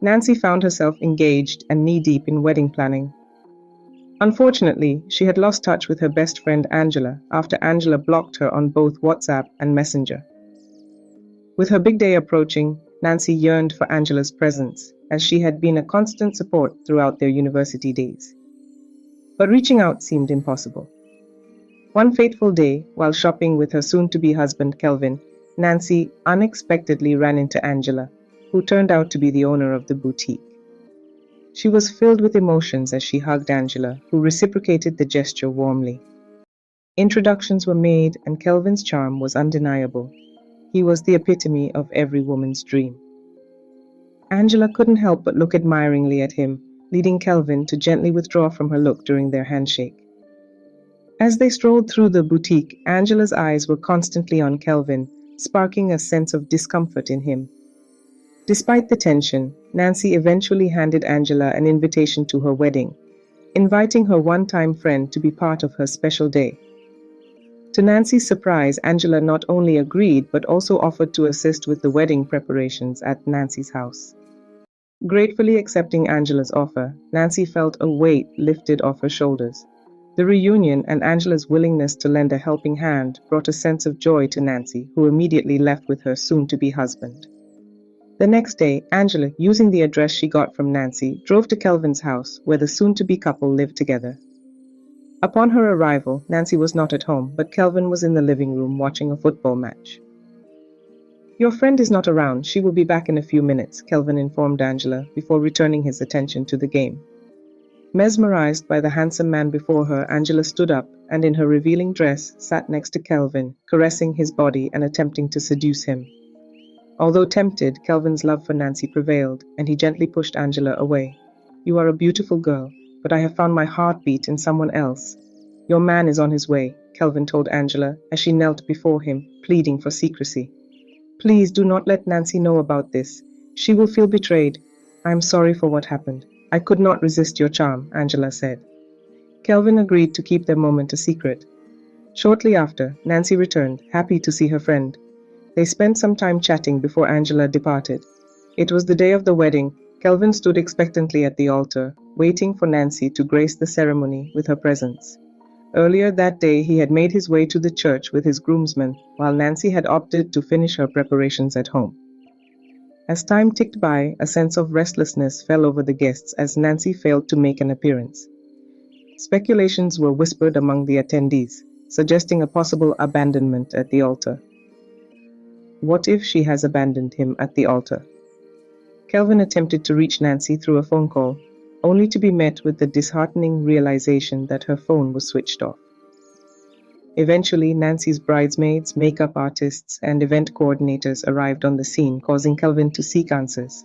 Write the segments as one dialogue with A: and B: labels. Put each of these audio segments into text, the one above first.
A: Nancy found herself engaged and knee-deep in wedding planning. Unfortunately, she had lost touch with her best friend Angela after Angela blocked her on both WhatsApp and Messenger. With her big day approaching, Nancy yearned for Angela's presence, as she had been a constant support throughout their university days. But reaching out seemed impossible. One fateful day, while shopping with her soon-to-be husband Kelvin, Nancy unexpectedly ran into Angela, who turned out to be the owner of the boutique. She was filled with emotions as she hugged Angela, who reciprocated the gesture warmly. Introductions were made, and Kelvin's charm was undeniable. He was the epitome of every woman's dream. Angela couldn't help but look admiringly at him, leading Kelvin to gently withdraw from her look during their handshake. As they strolled through the boutique, Angela's eyes were constantly on Kelvin, sparking a sense of discomfort in him. Despite the tension, Nancy eventually handed Angela an invitation to her wedding, inviting her one-time friend to be part of her special day. To Nancy's surprise, Angela not only agreed but also offered to assist with the wedding preparations at Nancy's house. Gratefully accepting Angela's offer, Nancy felt a weight lifted off her shoulders. The reunion and Angela's willingness to lend a helping hand brought a sense of joy to Nancy, who immediately left with her soon-to-be husband. The next day, Angela, using the address she got from Nancy, drove to Kelvin's house, where the soon-to-be couple lived together. Upon her arrival, Nancy was not at home, but Kelvin was in the living room watching a football match. "Your friend is not around. She will be back in a few minutes," Kelvin informed Angela before returning his attention to the game. Mesmerized by the handsome man before her, Angela stood up and, in her revealing dress, sat next to Kelvin, caressing his body and attempting to seduce him. Although tempted, Kelvin's love for Nancy prevailed, and he gently pushed Angela away. "You are a beautiful girl, but I have found my heartbeat in someone else. Your man is on his way," Kelvin told Angela as she knelt before him, pleading for secrecy. "Please do not let Nancy know about this. She will feel betrayed. I am sorry for what happened. I could not resist your charm," Angela said. Kelvin agreed to keep their moment a secret. Shortly after, Nancy returned, happy to see her friend. They spent some time chatting before Angela departed. It was the day of the wedding. Kelvin stood expectantly at the altar, waiting for Nancy to grace the ceremony with her presence. Earlier that day, he had made his way to the church with his groomsmen, while Nancy had opted to finish her preparations at home. As time ticked by, a sense of restlessness fell over the guests as Nancy failed to make an appearance. Speculations were whispered among the attendees, suggesting a possible abandonment at the altar. What if she has abandoned him at the altar? Kelvin attempted to reach Nancy through a phone call, only to be met with the disheartening realization that her phone was switched off. Eventually, Nancy's bridesmaids, makeup artists, and event coordinators arrived on the scene, causing Kelvin to seek answers.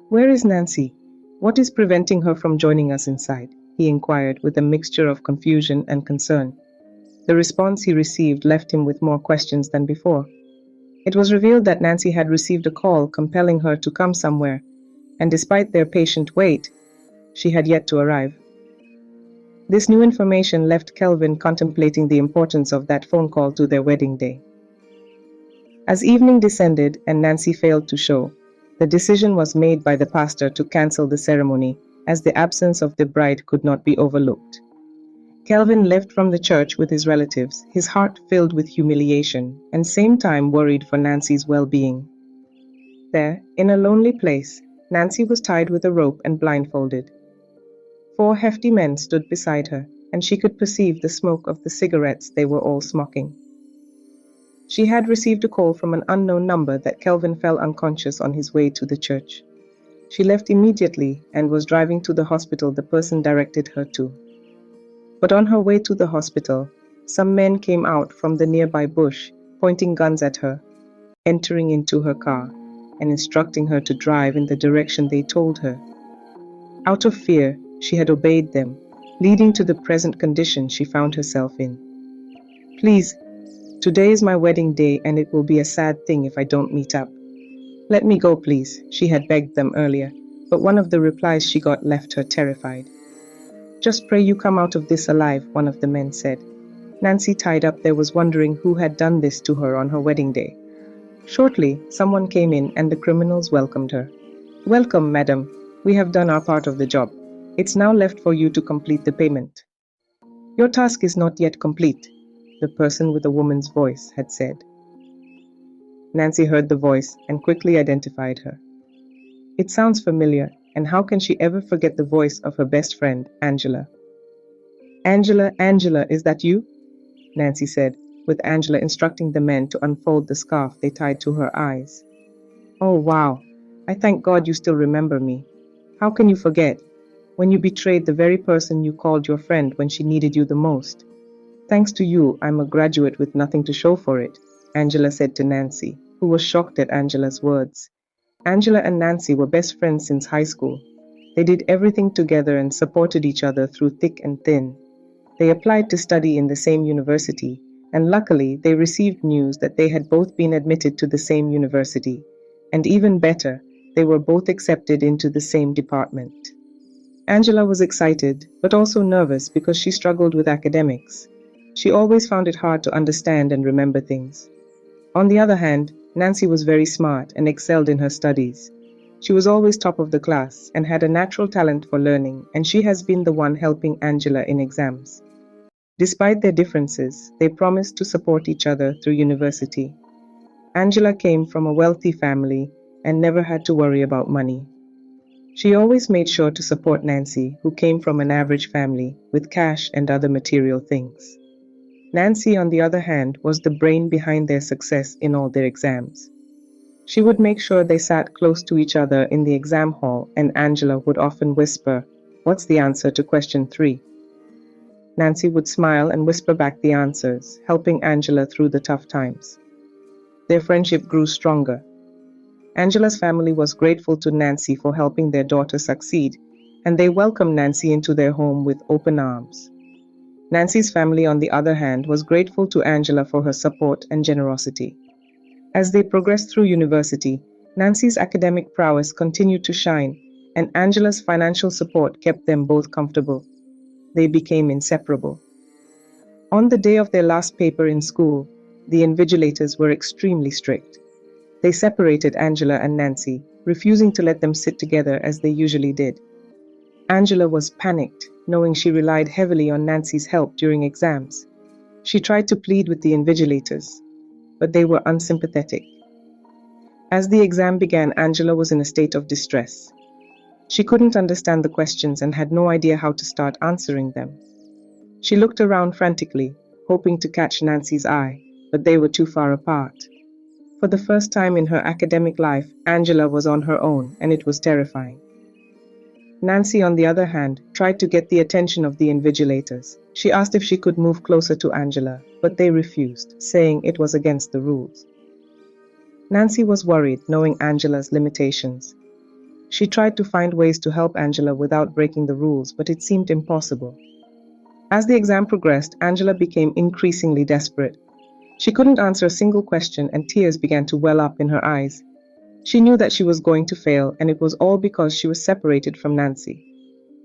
A: "Where is Nancy? What is preventing her from joining us inside?" he inquired with a mixture of confusion and concern. The response he received left him with more questions than before. It was revealed that Nancy had received a call compelling her to come somewhere, and despite their patient wait, she had yet to arrive. This new information left Kelvin contemplating the importance of that phone call to their wedding day. As evening descended and Nancy failed to show, the decision was made by the pastor to cancel the ceremony, as the absence of the bride could not be overlooked. Kelvin left from the church with his relatives, his heart filled with humiliation and same time worried for Nancy's well-being. There, in a lonely place, Nancy was tied with a rope and blindfolded. 4 hefty men stood beside her, and she could perceive the smoke of the cigarettes they were all smoking. She had received a call from an unknown number that Kelvin fell unconscious on his way to the church. She left immediately and was driving to the hospital the person directed her to. But on her way to the hospital, some men came out from the nearby bush, pointing guns at her, entering into her car, and instructing her to drive in the direction they told her. Out of fear, she had obeyed them, leading to the present condition she found herself in. "Please, today is my wedding day and it will be a sad thing if I don't meet up. Let me go, please," she had begged them earlier, but one of the replies she got left her terrified. "Just pray you come out of this alive," one of the men said. Nancy, tied up there, was wondering who had done this to her on her wedding day. Shortly, someone came in and the criminals welcomed her. Welcome, madam. We have done our part of the job. It's now left for you to complete the payment. Your task is not yet complete, the person with a woman's voice had said. Nancy heard the voice and quickly identified her. It sounds familiar, and how can she ever forget the voice of her best friend, Angela? Angela, is that you? Nancy said, with Angela instructing the men to unfold the scarf they tied to her eyes. Oh, wow. I thank God you still remember me. How can you forget? When you betrayed the very person you called your friend when she needed you the most. Thanks to you, I'm a graduate with nothing to show for it, Angela said to Nancy, who was shocked at Angela's words. Angela and Nancy were best friends since high school. They did everything together and supported each other through thick and thin. They applied to study in the same university, and luckily they received news that they had both been admitted to the same university. And even better, they were both accepted into the same department. Angela was excited, but also nervous because she struggled with academics. She always found it hard to understand and remember things. On the other hand, Nancy was very smart and excelled in her studies. She was always top of the class and had a natural talent for learning, and she has been the one helping Angela in exams. Despite their differences, they promised to support each other through university. Angela came from a wealthy family and never had to worry about money. She always made sure to support Nancy, who came from an average family, with cash and other material things. Nancy, on the other hand, was the brain behind their success in all their exams. She would make sure they sat close to each other in the exam hall, and Angela would often whisper, "What's the answer to question 3?" Nancy would smile and whisper back the answers, helping Angela through the tough times. Their friendship grew stronger. Angela's family was grateful to Nancy for helping their daughter succeed, and they welcomed Nancy into their home with open arms. Nancy's family, on the other hand, was grateful to Angela for her support and generosity. As they progressed through university, Nancy's academic prowess continued to shine, and Angela's financial support kept them both comfortable. They became inseparable. On the day of their last paper in school, the invigilators were extremely strict. They separated Angela and Nancy, refusing to let them sit together as they usually did. Angela was panicked, knowing she relied heavily on Nancy's help during exams. She tried to plead with the invigilators, but they were unsympathetic. As the exam began, Angela was in a state of distress. She couldn't understand the questions and had no idea how to start answering them. She looked around frantically, hoping to catch Nancy's eye, but they were too far apart. For the first time in her academic life, Angela was on her own, and it was terrifying. Nancy, on the other hand, tried to get the attention of the invigilators. She asked if she could move closer to Angela, but they refused, saying it was against the rules. Nancy was worried, knowing Angela's limitations. She tried to find ways to help Angela without breaking the rules, but it seemed impossible. As the exam progressed, Angela became increasingly desperate. She couldn't answer a single question, and tears began to well up in her eyes. She knew that she was going to fail, and it was all because she was separated from Nancy.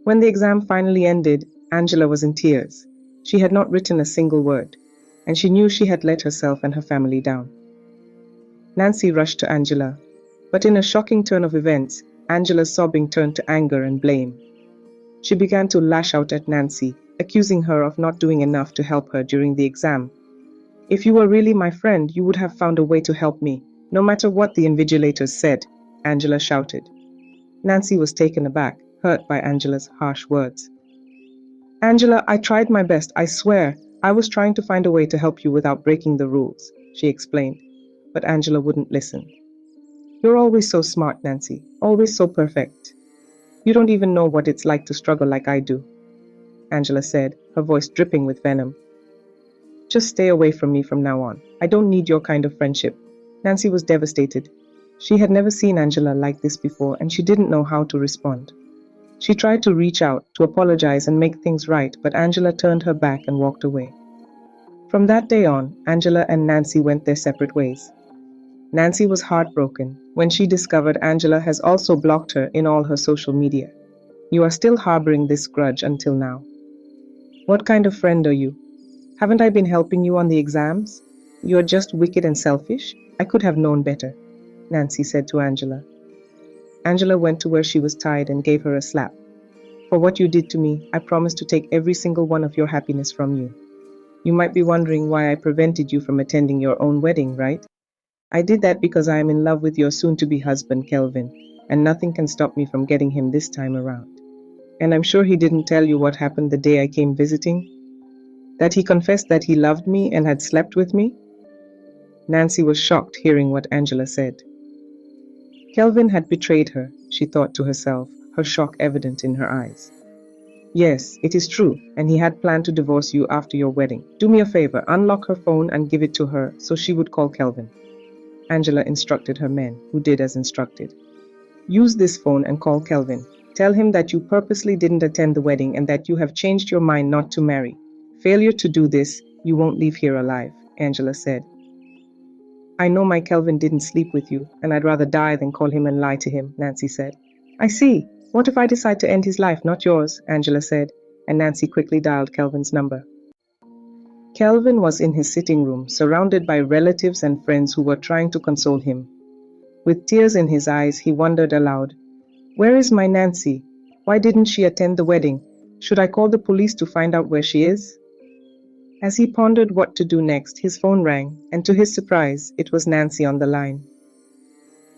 A: When the exam finally ended, Angela was in tears. She had not written a single word, and she knew she had let herself and her family down. Nancy rushed to Angela, but in a shocking turn of events, Angela's sobbing turned to anger and blame. She began to lash out at Nancy, accusing her of not doing enough to help her during the exam. "If you were really my friend, you would have found a way to help me, no matter what the invigilators said," Angela shouted. Nancy was taken aback, hurt by Angela's harsh words. "Angela, I tried my best, I swear. I was trying to find a way to help you without breaking the rules," she explained, but Angela wouldn't listen. "You're always so smart, Nancy, always so perfect. You don't even know what it's like to struggle like I do," Angela said, her voice dripping with venom. "Just stay away from me from now on. I don't need your kind of friendship." Nancy was devastated. She had never seen Angela like this before, and she didn't know how to respond. She tried to reach out, to apologize and make things right, but Angela turned her back and walked away. From that day on, Angela and Nancy went their separate ways. Nancy was heartbroken when she discovered Angela has also blocked her in all her social media. "You are still harboring this grudge until now. What kind of friend are you? Haven't I been helping you on the exams? You're just wicked and selfish. I could have known better," Nancy said to Angela. Angela went to where she was tied and gave her a slap. For what you did to me, I promise to take every single one of your happiness from you. You might be wondering why I prevented you from attending your own wedding, right? I did that because I am in love with your soon-to-be husband, Kelvin, and nothing can stop me from getting him this time around. And I'm sure he didn't tell you what happened the day I came visiting? That he confessed that he loved me and had slept with me? Nancy was shocked hearing what Angela said. Kelvin had betrayed her, she thought to herself, her shock evident in her eyes. Yes, it is true, and he had planned to divorce you after your wedding. Do me a favor, unlock her phone and give it to her so she would call Kelvin. Angela instructed her men, who did as instructed. Use this phone and call Kelvin. Tell him that you purposely didn't attend the wedding and that you have changed your mind not to marry. Failure to do this, you won't leave here alive, Angela said. I know my Kelvin didn't sleep with you, and I'd rather die than call him and lie to him, Nancy said. I see. What if I decide to end his life, not yours, Angela said, and Nancy quickly dialed Kelvin's number. Kelvin was in his sitting room, surrounded by relatives and friends who were trying to console him. With tears in his eyes, he wondered aloud, Where is my Nancy? Why didn't she attend the wedding? Should I call the police to find out where she is? As he pondered what to do next, his phone rang, and to his surprise, it was Nancy on the line.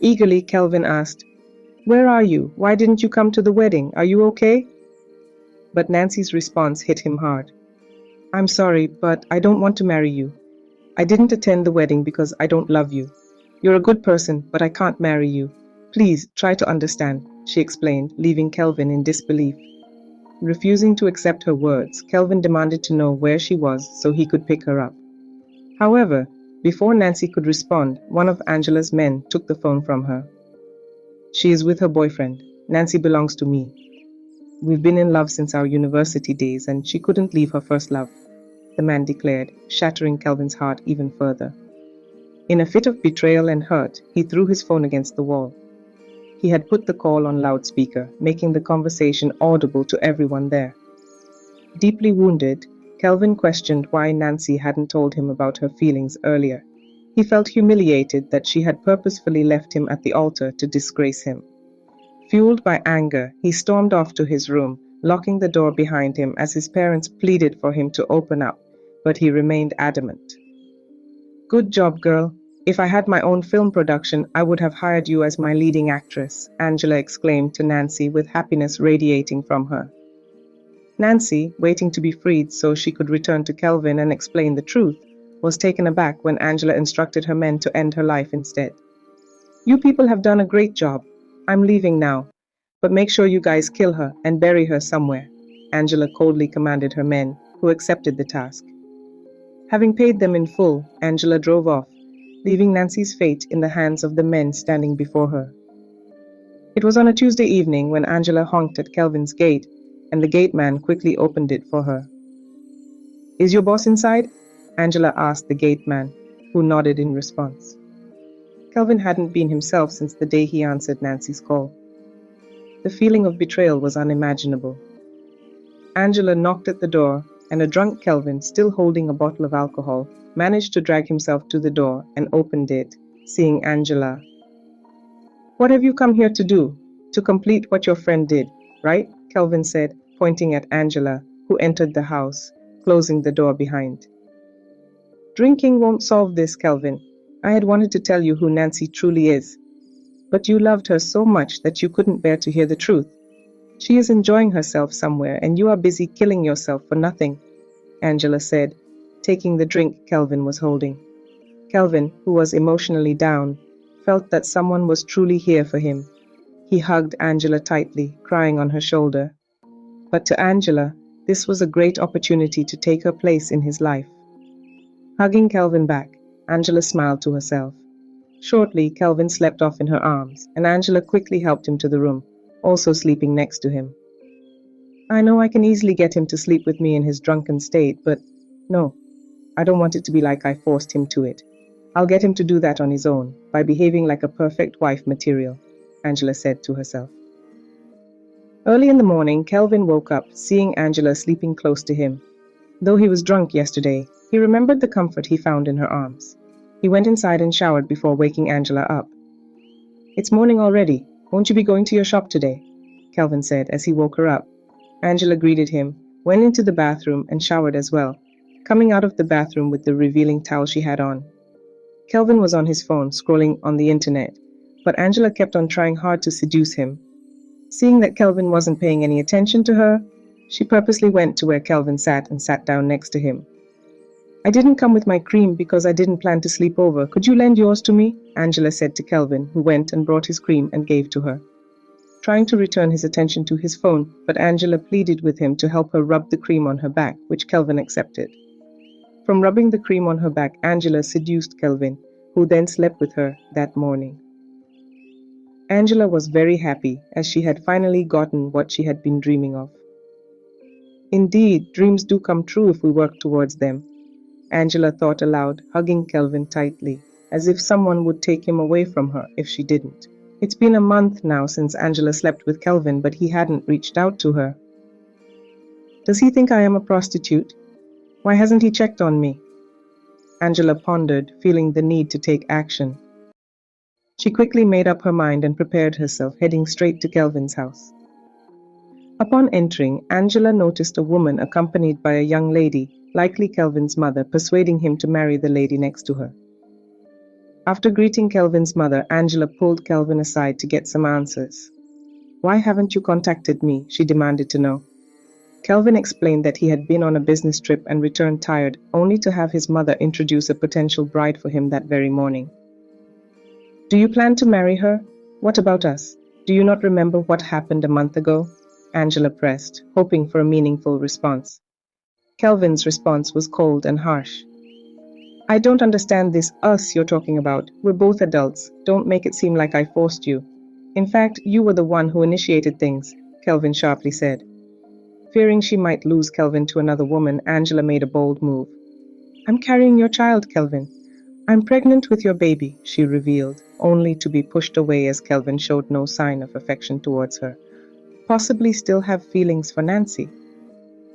A: Eagerly, Kelvin asked, Where are you? Why didn't you come to the wedding? Are you okay? But Nancy's response hit him hard. I'm sorry, but I don't want to marry you. I didn't attend the wedding because I don't love you. You're a good person, but I can't marry you. Please, try to understand, she explained, leaving Kelvin in disbelief. Refusing to accept her words, Kelvin demanded to know where she was so he could pick her up. However, before Nancy could respond, one of Angela's men took the phone from her. She is with her boyfriend. Nancy belongs to me. We've been in love since our university days, and she couldn't leave her first love, the man declared, shattering Kelvin's heart even further. In a fit of betrayal and hurt, he threw his phone against the wall. He had put the call on loudspeaker, making the conversation audible to everyone there. Deeply wounded, Kelvin questioned why Nancy hadn't told him about her feelings earlier. He felt humiliated that she had purposefully left him at the altar to disgrace him. Fueled by anger, he stormed off to his room, locking the door behind him as his parents pleaded for him to open up, but he remained adamant. Good job, girl. If I had my own film production, I would have hired you as my leading actress, Angela exclaimed to Nancy with happiness radiating from her. Nancy, waiting to be freed so she could return to Kelvin and explain the truth, was taken aback when Angela instructed her men to end her life instead. You people have done a great job. I'm leaving now, but make sure you guys kill her and bury her somewhere, Angela coldly commanded her men, who accepted the task. Having paid them in full, Angela drove off, leaving Nancy's fate in the hands of the men standing before her. It was on a Tuesday evening when Angela honked at Kelvin's gate, and the gate man quickly opened it for her. Is your boss inside? Angela asked the gate man, who nodded in response. Kelvin hadn't been himself since the day he answered Nancy's call. The feeling of betrayal was unimaginable. Angela knocked at the door, and a drunk Kelvin, still holding a bottle of alcohol, managed to drag himself to the door and opened it, seeing Angela. What have you come here to do? To complete what your friend did, right? Kelvin said, pointing at Angela, who entered the house, closing the door behind. Drinking won't solve this, Kelvin. I had wanted to tell you who Nancy truly is. But you loved her so much that you couldn't bear to hear the truth. She is enjoying herself somewhere, and you are busy killing yourself for nothing, Angela said, taking the drink Kelvin was holding. Kelvin, who was emotionally down, felt that someone was truly here for him. He hugged Angela tightly, crying on her shoulder. But to Angela, this was a great opportunity to take her place in his life. Hugging Kelvin back, Angela smiled to herself. Shortly, Kelvin slept off in her arms, and Angela quickly helped him to the room, also sleeping next to him. I know I can easily get him to sleep with me in his drunken state, but no, I don't want it to be like I forced him to it. I'll get him to do that on his own, by behaving like a perfect wife material, Angela said to herself. Early in the morning, Kelvin woke up, seeing Angela sleeping close to him. Though he was drunk yesterday, he remembered the comfort he found in her arms. He went inside and showered before waking Angela up. It's morning already. Won't you be going to your shop today? Kelvin said as he woke her up. Angela greeted him, went into the bathroom, and showered as well, coming out of the bathroom with the revealing towel she had on. Kelvin was on his phone, scrolling on the internet, but Angela kept on trying hard to seduce him. Seeing that Kelvin wasn't paying any attention to her, she purposely went to where Kelvin sat and sat down next to him. I didn't come with my cream because I didn't plan to sleep over. Could you lend yours to me? Angela said to Kelvin, who went and brought his cream and gave to her. Trying to return his attention to his phone, but Angela pleaded with him to help her rub the cream on her back, which Kelvin accepted. From rubbing the cream on her back, Angela seduced Kelvin, who then slept with her that morning. Angela was very happy as she had finally gotten what she had been dreaming of. Indeed, dreams do come true if we work towards them, Angela thought aloud, hugging Kelvin tightly, as if someone would take him away from her if she didn't. It's been a month now since Angela slept with Kelvin, but he hadn't reached out to her. Does he think I am a prostitute? Why hasn't he checked on me? Angela pondered, feeling the need to take action. She quickly made up her mind and prepared herself, heading straight to Kelvin's house. Upon entering, Angela noticed a woman accompanied by a young lady, likely Kelvin's mother, persuading him to marry the lady next to her. After greeting Kelvin's mother, Angela pulled Kelvin aside to get some answers. Why haven't you contacted me? She demanded to know. Kelvin explained that he had been on a business trip and returned tired, only to have his mother introduce a potential bride for him that very morning. Do you plan to marry her? What about us? Do you not remember what happened a month ago? Angela pressed, hoping for a meaningful response. Kelvin's response was cold and harsh. I don't understand this us you're talking about. We're both adults. Don't make it seem like I forced you. In fact, you were the one who initiated things, Kelvin sharply said. Fearing she might lose Kelvin to another woman, Angela made a bold move. I'm carrying your child, Kelvin. I'm pregnant with your baby, she revealed, only to be pushed away as Kelvin showed no sign of affection towards her. Possibly still have feelings for Nancy.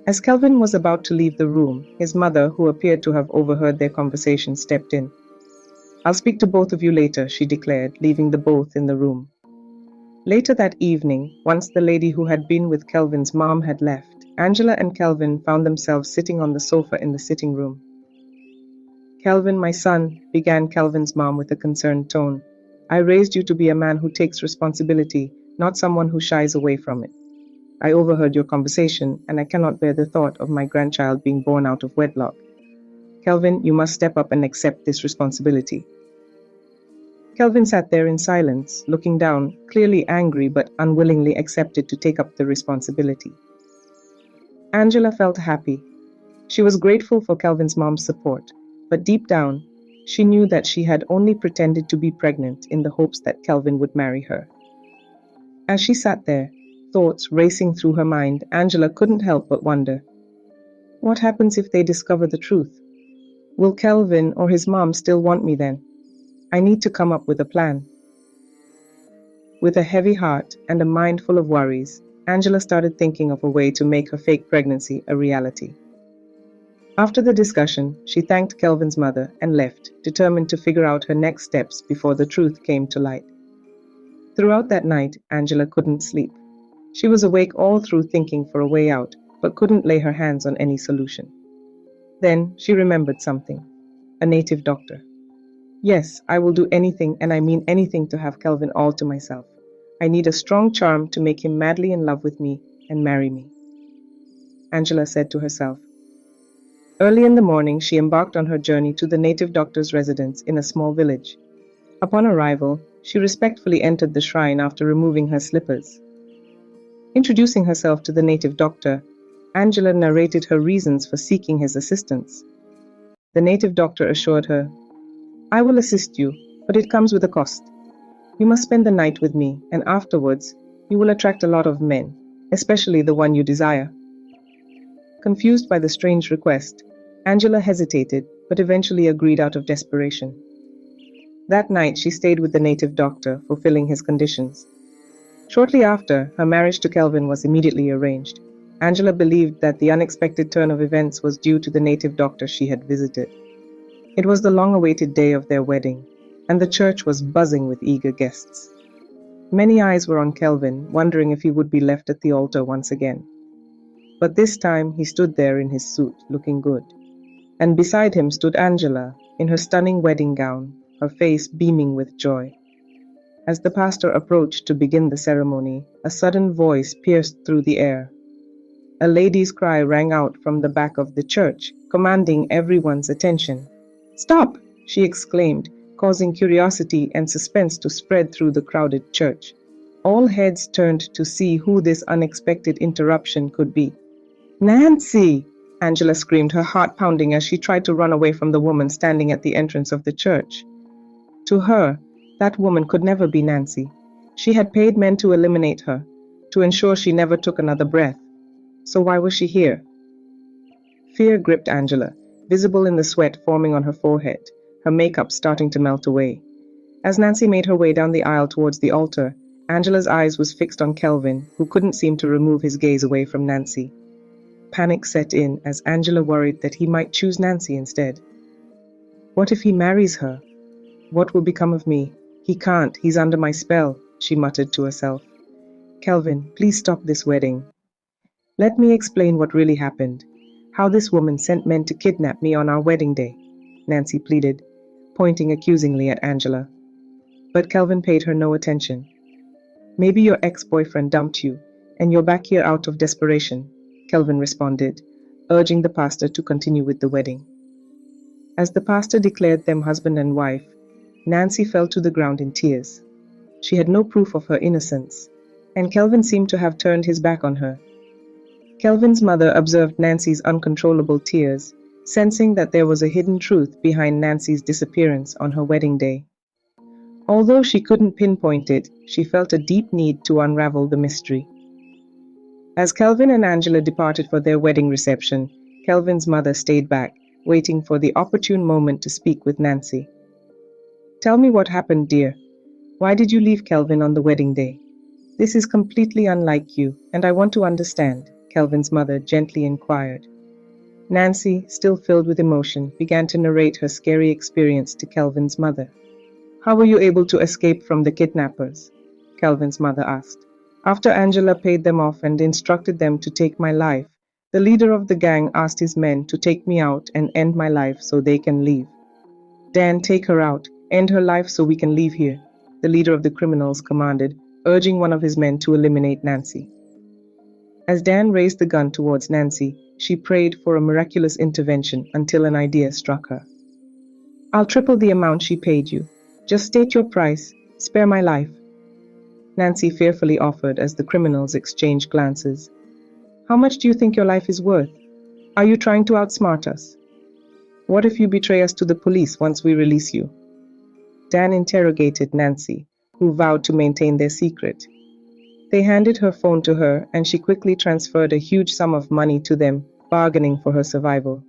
A: As Kelvin was about to leave the room, his mother, who appeared to have overheard their conversation, stepped in. I'll speak to both of you later, she declared, leaving the both in the room. Later that evening, once the lady who had been with Kelvin's mom had left, Angela and Kelvin found themselves sitting on the sofa in the sitting room. Kelvin, my son, began Kelvin's mom with a concerned tone. I raised you to be a man who takes responsibility, not someone who shies away from it. I overheard your conversation, and I cannot bear the thought of my grandchild being born out of wedlock. Kelvin, you must step up and accept this responsibility. Kelvin sat there in silence, looking down, clearly angry but unwillingly accepted to take up the responsibility. Angela felt happy. She was grateful for Kelvin's mom's support, but deep down, she knew that she had only pretended to be pregnant in the hopes that Kelvin would marry her. As she sat there, thoughts racing through her mind, Angela couldn't help but wonder. What happens if they discover the truth? Will Kelvin or his mom still want me then? I need to come up with a plan. With a heavy heart and a mind full of worries, Angela started thinking of a way to make her fake pregnancy a reality. After the discussion, she thanked Kelvin's mother and left, determined to figure out her next steps before the truth came to light. Throughout that night, Angela couldn't sleep. She was awake all through thinking for a way out, but couldn't lay her hands on any solution. Then she remembered something. A native doctor. Yes, I will do anything, and I mean anything, to have Kelvin all to myself. I need a strong charm to make him madly in love with me and marry me, Angela said to herself. Early in the morning, she embarked on her journey to the native doctor's residence in a small village. Upon arrival, she respectfully entered the shrine after removing her slippers. Introducing herself to the native doctor, Angela narrated her reasons for seeking his assistance. The native doctor assured her, I will assist you, but it comes with a cost. You must spend the night with me, and afterwards, you will attract a lot of men, especially the one you desire. Confused by the strange request, Angela hesitated, but eventually agreed out of desperation. That night, she stayed with the native doctor, fulfilling his conditions. Shortly after, her marriage to Kelvin was immediately arranged. Angela believed that the unexpected turn of events was due to the native doctor she had visited. It was the long-awaited day of their wedding, and the church was buzzing with eager guests. Many eyes were on Kelvin, wondering if he would be left at the altar once again. But this time he stood there in his suit, looking good. And beside him stood Angela, in her stunning wedding gown, her face beaming with joy. As the pastor approached to begin the ceremony, a sudden voice pierced through the air. A lady's cry rang out from the back of the church, commanding everyone's attention. "Stop!" she exclaimed, causing curiosity and suspense to spread through the crowded church. All heads turned to see who this unexpected interruption could be. "Nancy!" Angela screamed, her heart pounding as she tried to run away from the woman standing at the entrance of the church. To her, that woman could never be Nancy. She had paid men to eliminate her, to ensure she never took another breath. So why was she here? Fear gripped Angela, visible in the sweat forming on her forehead, her makeup starting to melt away. As Nancy made her way down the aisle towards the altar, Angela's eyes was fixed on Kelvin, who couldn't seem to remove his gaze away from Nancy. Panic set in as Angela worried that he might choose Nancy instead. What if he marries her? What will become of me? He can't, he's under my spell, she muttered to herself. Kelvin, please stop this wedding. Let me explain what really happened. How this woman sent men to kidnap me on our wedding day, Nancy pleaded, pointing accusingly at Angela. But Kelvin paid her no attention. Maybe your ex-boyfriend dumped you, and you're back here out of desperation, Kelvin responded, urging the pastor to continue with the wedding. As the pastor declared them husband and wife, Nancy fell to the ground in tears. She had no proof of her innocence, and Kelvin seemed to have turned his back on her. Kelvin's mother observed Nancy's uncontrollable tears, sensing that there was a hidden truth behind Nancy's disappearance on her wedding day. Although she couldn't pinpoint it, she felt a deep need to unravel the mystery. As Kelvin and Angela departed for their wedding reception, Kelvin's mother stayed back, waiting for the opportune moment to speak with Nancy. Tell me what happened, dear. Why did you leave Kelvin on the wedding day? This is completely unlike you, and I want to understand, Kelvin's mother gently inquired. Nancy, still filled with emotion, began to narrate her scary experience to Kelvin's mother. How were you able to escape from the kidnappers? Kelvin's mother asked. After Angela paid them off and instructed them to take my life, the leader of the gang asked his men to take me out and end my life so they can leave. Dan, take her out. End her life so we can leave here, the leader of the criminals commanded, urging one of his men to eliminate Nancy. As Dan raised the gun towards Nancy, she prayed for a miraculous intervention until an idea struck her. I'll triple the amount she paid you. Just state your price. Spare my life. Nancy fearfully offered as the criminals exchanged glances. How much do you think your life is worth? Are you trying to outsmart us? What if you betray us to the police once we release you? Dan interrogated Nancy, who vowed to maintain their secret. They handed her phone to her, and she quickly transferred a huge sum of money to them, bargaining for her survival.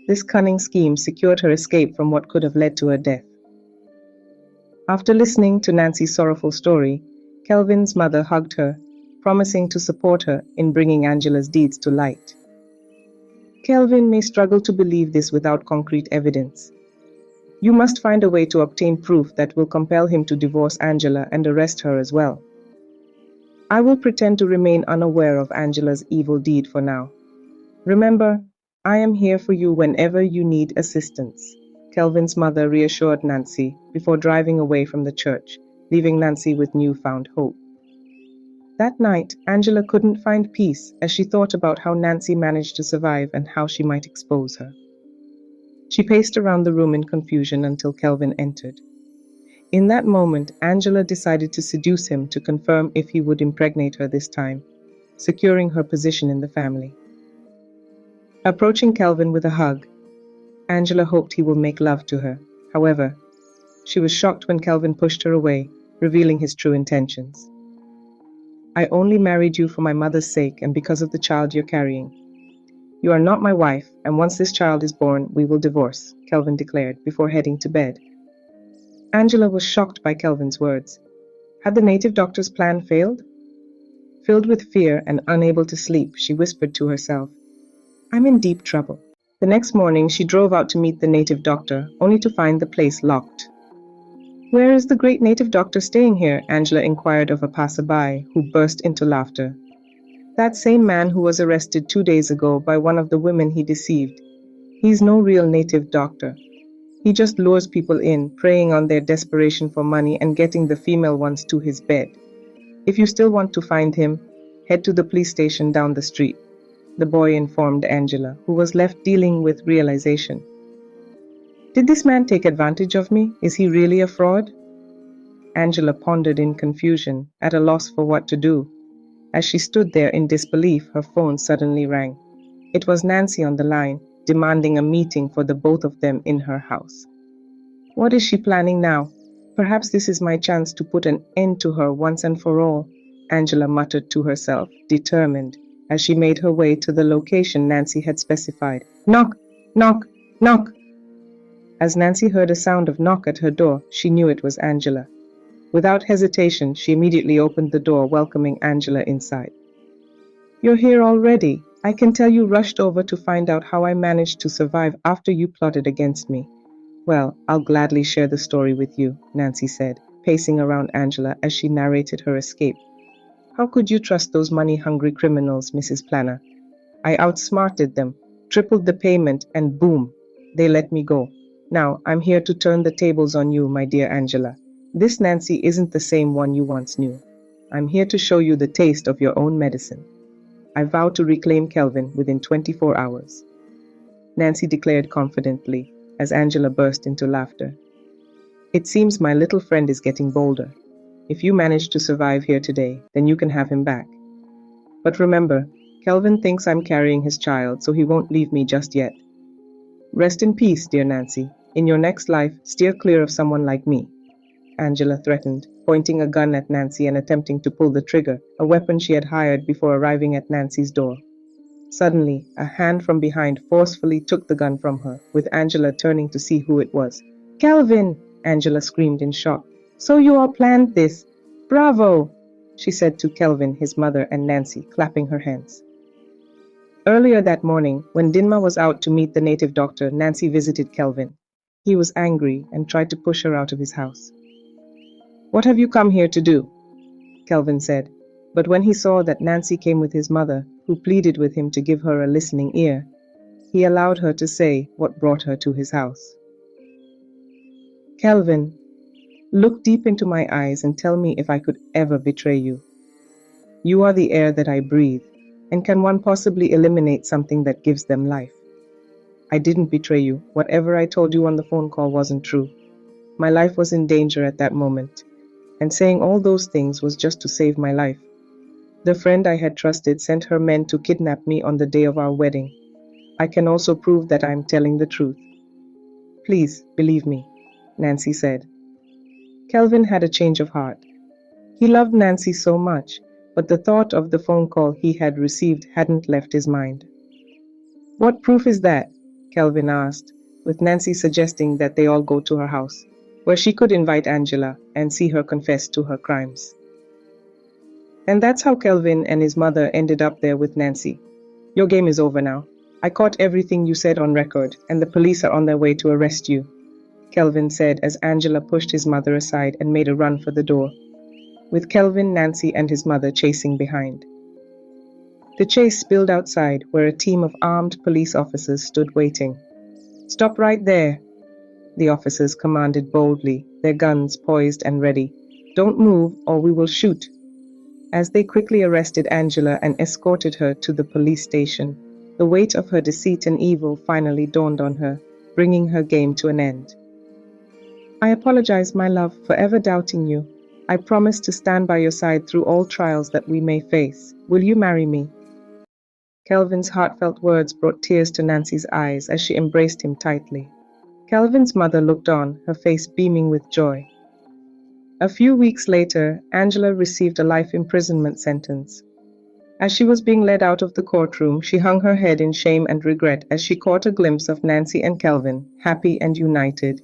A: This cunning scheme secured her escape from what could have led to her death. After listening to Nancy's sorrowful story, Kelvin's mother hugged her, promising to support her in bringing Angela's deeds to light. Kelvin may struggle to believe this without concrete evidence. You must find a way to obtain proof that will compel him to divorce Angela and arrest her as well. I will pretend to remain unaware of Angela's evil deed for now. Remember, I am here for you whenever you need assistance, Kelvin's mother reassured Nancy before driving away from the church, leaving Nancy with newfound hope. That night, Angela couldn't find peace as she thought about how Nancy managed to survive and how she might expose her. She paced around the room in confusion until Kelvin entered. In that moment, Angela decided to seduce him to confirm if he would impregnate her this time, securing her position in the family. Approaching Kelvin with a hug, Angela hoped he will make love to her. However, she was shocked when Kelvin pushed her away, revealing his true intentions. I only married you for my mother's sake and because of the child you're carrying. You are not my wife, and once this child is born, we will divorce, Kelvin declared before heading to bed. Angela was shocked by Kelvin's words. Had the native doctor's plan failed? Filled with fear and unable to sleep, she whispered to herself, I'm in deep trouble. The next morning, she drove out to meet the native doctor, only to find the place locked. Where is the great native doctor staying here? Angela inquired of a passerby, who burst into laughter. That same man who was arrested 2 days ago by one of the women he deceived. He's no real native doctor. He just lures people in, preying on their desperation for money and getting the female ones to his bed. If you still want to find him, head to the police station down the street, the boy informed Angela, who was left dealing with realization. Did this man take advantage of me? Is he really a fraud? Angela pondered in confusion, at a loss for what to do. As she stood there in disbelief, her phone suddenly rang. It was Nancy on the line, demanding a meeting for the both of them in her house. What is she planning now? Perhaps this is my chance to put an end to her once and for all, Angela muttered to herself, determined, as she made her way to the location Nancy had specified. Knock! Knock! Knock! As Nancy heard a sound of knock at her door, she knew it was Angela. Without hesitation, she immediately opened the door, welcoming Angela inside. You're here already. I can tell you rushed over to find out how I managed to survive after you plotted against me. Well, I'll gladly share the story with you, Nancy said, pacing around Angela as she narrated her escape. How could you trust those money-hungry criminals, Mrs. Planner? I outsmarted them, tripled the payment, and boom, they let me go. Now, I'm here to turn the tables on you, my dear Angela. This Nancy isn't the same one you once knew. I'm here to show you the taste of your own medicine. I vow to reclaim Kelvin within 24 hours. Nancy declared confidently, as Angela burst into laughter. It seems my little friend is getting bolder. If you manage to survive here today, then you can have him back. But remember, Kelvin thinks I'm carrying his child, so he won't leave me just yet. Rest in peace, dear Nancy. In your next life, steer clear of someone like me, Angela threatened, pointing a gun at Nancy and attempting to pull the trigger, a weapon she had hired before arriving at Nancy's door. Suddenly, a hand from behind forcefully took the gun from her, with Angela turning to see who it was. Kelvin! Angela screamed in shock. So you all planned this. Bravo! She said to Kelvin, his mother, and Nancy, clapping her hands. Earlier that morning, when Dinma was out to meet the native doctor, Nancy visited Kelvin. He was angry and tried to push her out of his house. What have you come here to do? Kelvin said, but when he saw that Nancy came with his mother, who pleaded with him to give her a listening ear, he allowed her to say what brought her to his house. Kelvin, look deep into my eyes and tell me if I could ever betray you. You are the air that I breathe, and can one possibly eliminate something that gives them life? I didn't betray you. Whatever I told you on the phone call wasn't true. My life was in danger at that moment, and saying all those things was just to save my life. The friend I had trusted sent her men to kidnap me on the day of our wedding. I can also prove that I am telling the truth. Please, believe me, Nancy said. Kelvin had a change of heart. He loved Nancy so much, but the thought of the phone call he had received hadn't left his mind. What proof is that? Kelvin asked, with Nancy suggesting that they all go to her house, where she could invite Angela and see her confess to her crimes. And that's how Kelvin and his mother ended up there with Nancy. Your game is over now. I caught everything you said on record, and the police are on their way to arrest you, Kelvin said as Angela pushed his mother aside and made a run for the door, with Kelvin, Nancy, and his mother chasing behind. The chase spilled outside, where a team of armed police officers stood waiting. Stop right there, the officers commanded boldly, their guns poised and ready. Don't move or we will shoot. As they quickly arrested Angela and escorted her to the police station, the weight of her deceit and evil finally dawned on her, bringing her game to an end. I apologize, my love, for ever doubting you. I promise to stand by your side through all trials that we may face. Will you marry me? Kelvin's heartfelt words brought tears to Nancy's eyes as she embraced him tightly. Kelvin's mother looked on, her face beaming with joy. A few weeks later, Angela received a life imprisonment sentence. As she was being led out of the courtroom, she hung her head in shame and regret as she caught a glimpse of Nancy and Kelvin, happy and united,